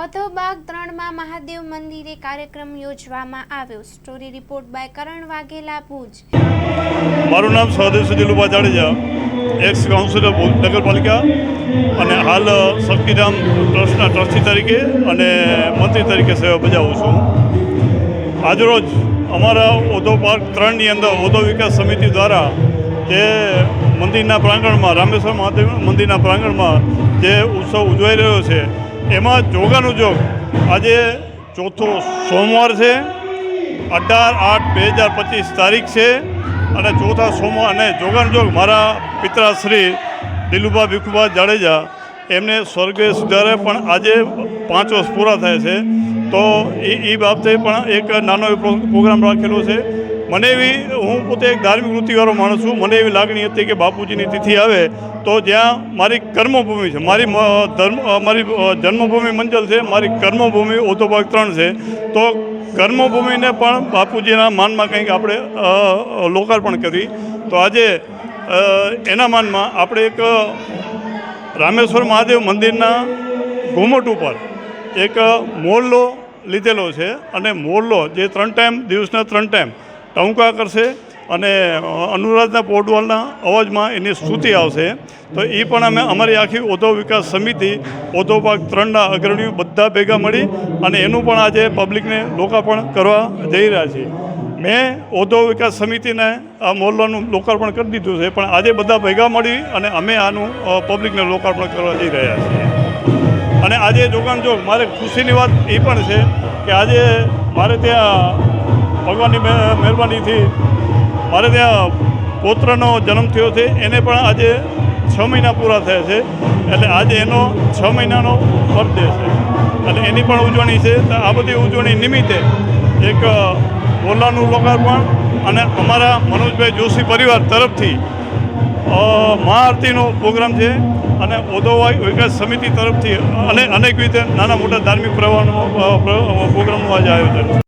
ઓધોબાગ 3 મહાદેવ મંદિરે કાર્યક્રમ યોજવામાં આવ્યો। સ્ટોરી રિપોર્ટ બાય કરણ વાઘેલા, ભુજ। મારું નામ સહદેવ દિલુભા જાડેજા, એક્સ કાઉન્સિલર નગરપાલિકા અને હાલ શક્તિધામ ટ્રસ્ટના ટ્રસ્ટી તરીકે અને મંત્રી તરીકે સેવા બજાવું છું। આજરોજ અમારા ઓધોબાગ 3ની અંદર ઓધો વિકાસ સમિતિ દ્વારા જે મંદિરના પ્રાંગણમાં, રામેશ્વર મહાદેવ મંદિરના પ્રાંગણમાં જે ઉત્સવ ઉજવાઈ રહ્યો છે, એમાં જોગાનુજોગ આજે ચોથો સોમવાર છે, 18/8/2025 તારીખ છે અને ચોથા સોમવાર અને જોગાનુજોગ મારા પિતાશ્રી દિલુભા ભીખુભા જાડેજા એમને સ્વર્ગે સુધારે પણ આજે 5 વર્ષ પૂરા થયા છે। તો એ બાબતે પણ એક નાનો પ્રોગ્રામ રાખેલો છે। મને એવી, હું પોતે એક ધાર્મિક વૃત્તિવાળો માણસ છું, મને એવી લાગણી હતી કે બાપુજીની તિથિ આવે તો જ્યાં મારી કર્મભૂમિ છે, મારી જન્મભૂમિ મંજલ છે, મારી કર્મભૂમિ ઓધોબાગ 3 છે, તો કર્મભૂમિને પણ બાપુજીના માનમાં કંઈક આપણે લોકાર્પણ કરી। તો આજે એના માનમાં આપણે એક રામેશ્વર મહાદેવ મંદિરના ઘુમટ ઉપર એક મોરલો લીધેલો છે અને મોરલો જે 3 ટાઈમ, દિવસના 3 ટાઈમ ટહુકા કરશે અને અનુરાધના પોડવાલના અવાજમાં એની સ્તુતિ આવશે। તો એ પણ અમે અમારી આખી ઓધો વિકાસ સમિતિ ઓધોબાગ 3ના અગ્રણીઓ બધા ભેગા મળી અને એનું પણ આજે પબ્લિકને લોકાર્પણ કરવા જઈ રહ્યા છીએ। મેં ઓધો વિકાસ સમિતિને આ મોરલાનું લોકાર્પણ કરી દીધું છે, પણ આજે બધા ભેગા મળી અને અમે આનું પબ્લિકને લોકાર્પણ કરવા જઈ રહ્યા છીએ। અને આજે જોગાનુજોગ મારે ખુશીની વાત એ પણ છે કે આજે મારે ત્યાં ભગવાનની મહેરબાનીથી મારે ત્યાં પૌત્રનો જન્મ થયો છે, એને પણ આજે 6 મહિના પૂરા થયા છે, એટલે આજે એનો 6 મહિનાનો બર્થડે છે અને એની પણ ઉજવણી છે। તો આ બધી ઉજવણી નિમિત્તે એક મોરલાનું લોકાર્પણ અને અમારા મનોજભાઈ જોશી પરિવાર તરફથી મહાઆરતીનો પ્રોગ્રામ છે અને ઓધોબાગ વિકાસ સમિતિ તરફથી અને અનેકવિધ નાના મોટા ધાર્મિક પ્રોગ્રામનું આજે આયોજન છે।